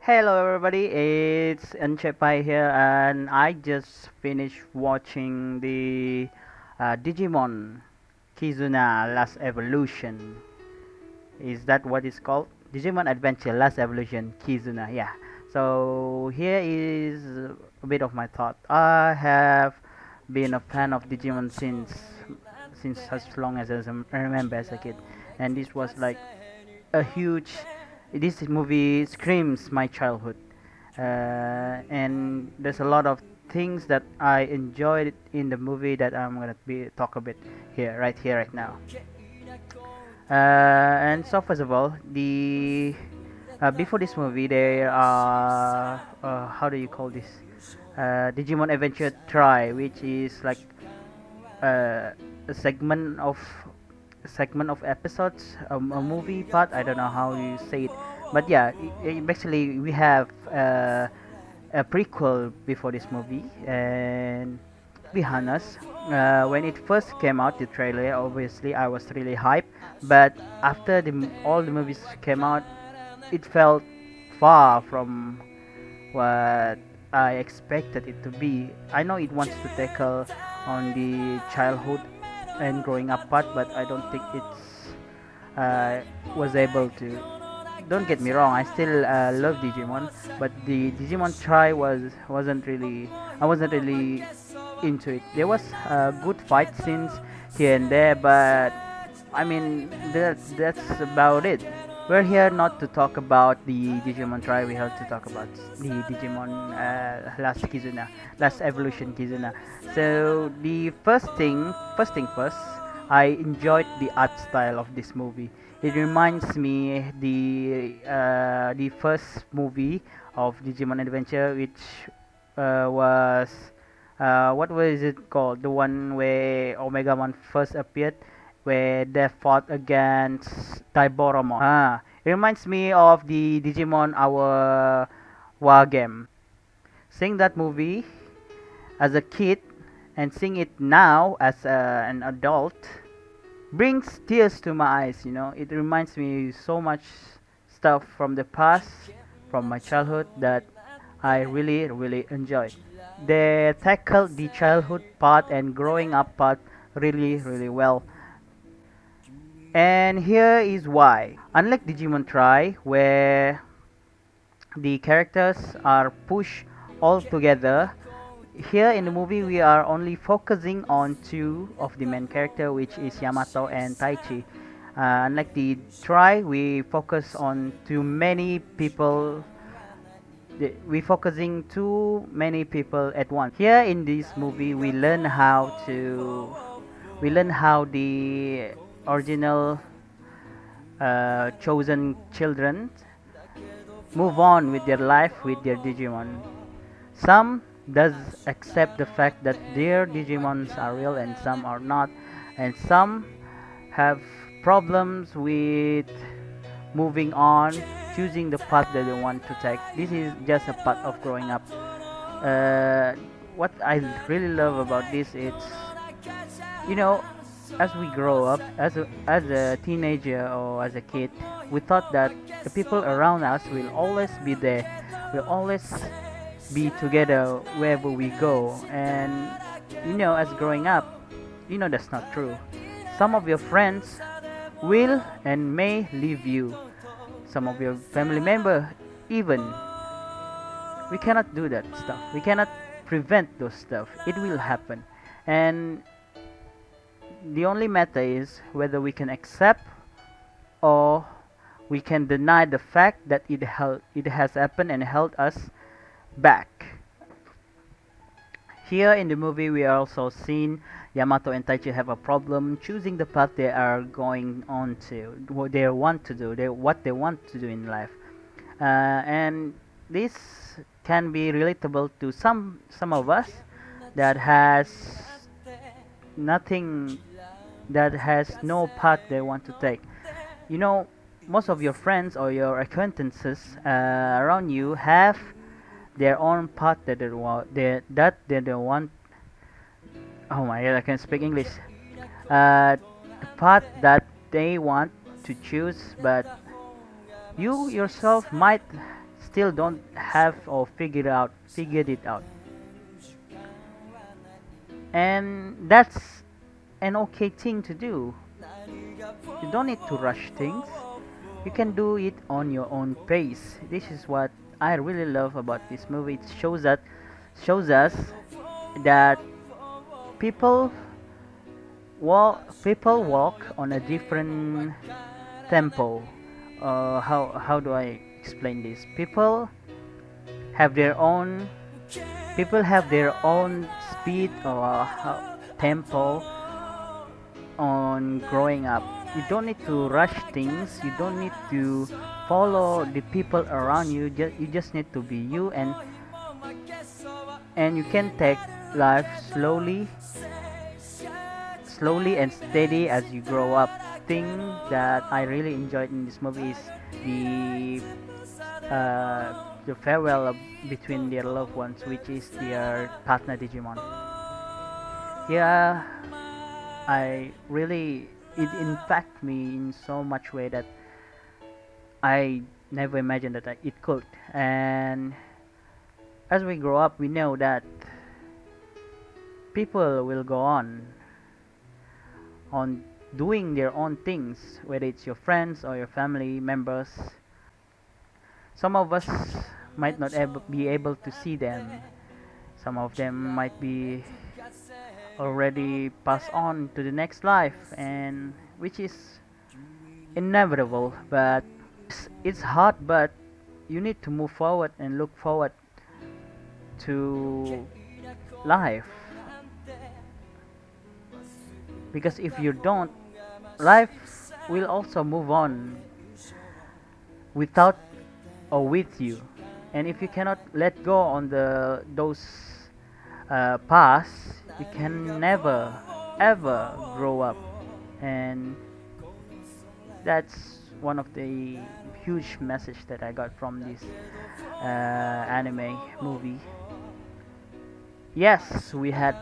Hello everybody, it's Enchepai here and I just finished watching the Digimon Kizuna Last Evolution. Is that what it's called? Digimon Adventure Last Evolution Kizuna, yeah. So here is a bit of my thought. I have been a fan of Digimon since such long as I remember as a kid, and this was like a huge. This movie screams my childhood, and there's a lot of things that I enjoyed in the movie that I'm gonna be talk a bit here, right now. And so first of all, the before this movie, there are how do you call this? Digimon Adventure Try, which is like a segment of episodes, a movie part. I don't know how you say it, but yeah, basically we have a prequel before this movie, and be honest, when it first came out, the trailer, obviously I was really hyped, but after all the movies came out, it felt far from what I expected it to be. I know it wants to tackle on the childhood and growing up part, but I don't think it's was able to. Don't get me wrong, I still love Digimon, but the Digimon try wasn't really. I wasn't really into it. There was good fight scenes here and there, but I mean that's about it. We're here not to talk about the Digimon try. We have to talk about the Digimon Last Evolution Kizuna. So the first thing first, I enjoyed the art style of this movie. It reminds me the first movie of Digimon Adventure, which was what was it called? The one where Omega One first appeared, where they fought against Taiboromon. It reminds me of the Digimon Our War game. Seeing that movie as a kid and seeing it now as an adult brings tears to my eyes. It reminds me so much stuff from the past, from my childhood that I really enjoyed. They tackled the childhood part and growing up part really well. And here is why. Unlike Digimon Try, where the characters are pushed all together, here in the movie we are only focusing on two of the main character, which is Yamato and Taichi. Unlike the Try, we focus on too many people. We focusing too many people at once. Here in this movie, we learn how the original chosen children move on with their life with their Digimon. Some does accept the fact that their Digimons are real and some are not, and some have problems with moving on, choosing the path that they want to take. This is just a part of growing up. Uh, what I really love about this is, you know, as we grow up, as a teenager or as a kid, we thought that the people around us will always be there, will always be together wherever we go. And as growing up, that's not true. Some of your friends will and may leave you. Some of your family member even. We cannot do that stuff. We cannot prevent those stuff. It will happen. And the only matter is whether we can accept or we can deny the fact that it has happened and held us back. Here in the movie, we are also seeing Yamato and Taichi have a problem choosing the path they are going on to, what they want to do, what they want to do in life, and this can be relatable to some of us that has nothing, that has no path they want to take. You know, most of your friends or your acquaintances around you have their own path that they don't want. Oh my god, I can speak English. The path that they want to choose, but you yourself might still don't have or figured it out. And that's an okay thing to do. You don't need to rush things. You can do it on your own pace. This is what I really love about this movie. It shows us that people people walk on a different tempo. How do I explain this? Have their own people have their own speed or tempo on growing up. You don't need to rush things. You don't need to follow the people around you. You just need to be you, and you can take life slowly and steady as you grow up. Thing that I really enjoyed in this movie is the farewell between their loved ones, which is their partner Digimon. Yeah, I really it impacted me in so much way that I never imagined that it could. And as we grow up, we know that people will go on doing their own things, whether it's your friends or your family members. Some of us might not be able to see them. Some of them might be already passed on to the next life, and which is inevitable. But it's hard, but you need to move forward and look forward to life, because if you don't, life will also move on without or with you. And if you cannot let go on those past, you can never ever grow up. And that's one of the huge message that I got from this anime movie. Yes, we had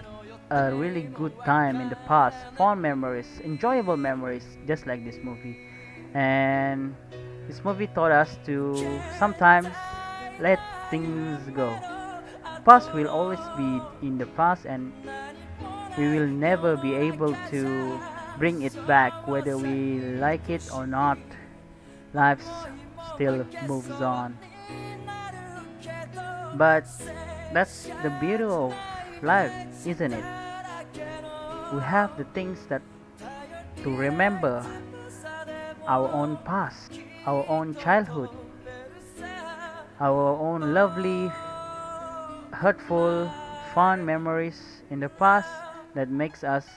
a really good time in the past, fond memories, enjoyable memories, just like this movie. And this movie taught us to sometimes let things go. Past will always be in the past, and we will never be able to bring it back, whether we like it or not. Life still moves on. But that's the beauty of life, isn't it? We have the things that to remember our own past, our own childhood, our own lovely, hurtful, fun memories in the past that makes us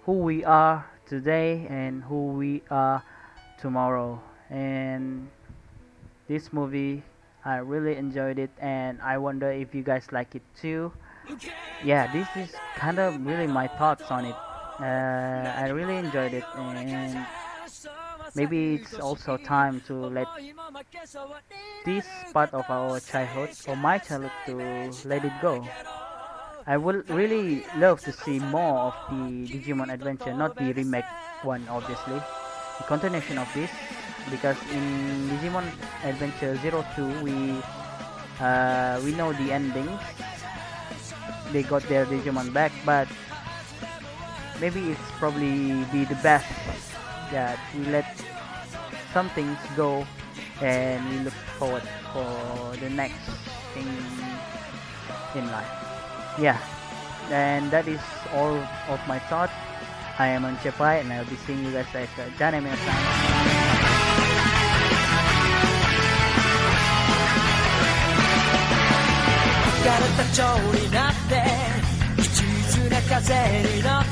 who we are today and who we are tomorrow. And this movie, I really enjoyed it, and I wonder if you guys like it too. Yeah, this is kind of really my thoughts on it. I really enjoyed it, and maybe it's also time to let this part of our childhood or my childhood to let it go. I would really love to see more of the Digimon Adventure, not the remake one, obviously. The continuation of this, because in Digimon Adventure 02, we know the endings. They got their Digimon back, but maybe it's probably be the best that we let some things go, and we look forward for the next thing in life. Yeah, and that is all of my thought. I am Anchepai, and I'll be seeing you guys later. Janai minasan. 枯れた蝶になって一途な風に乗っ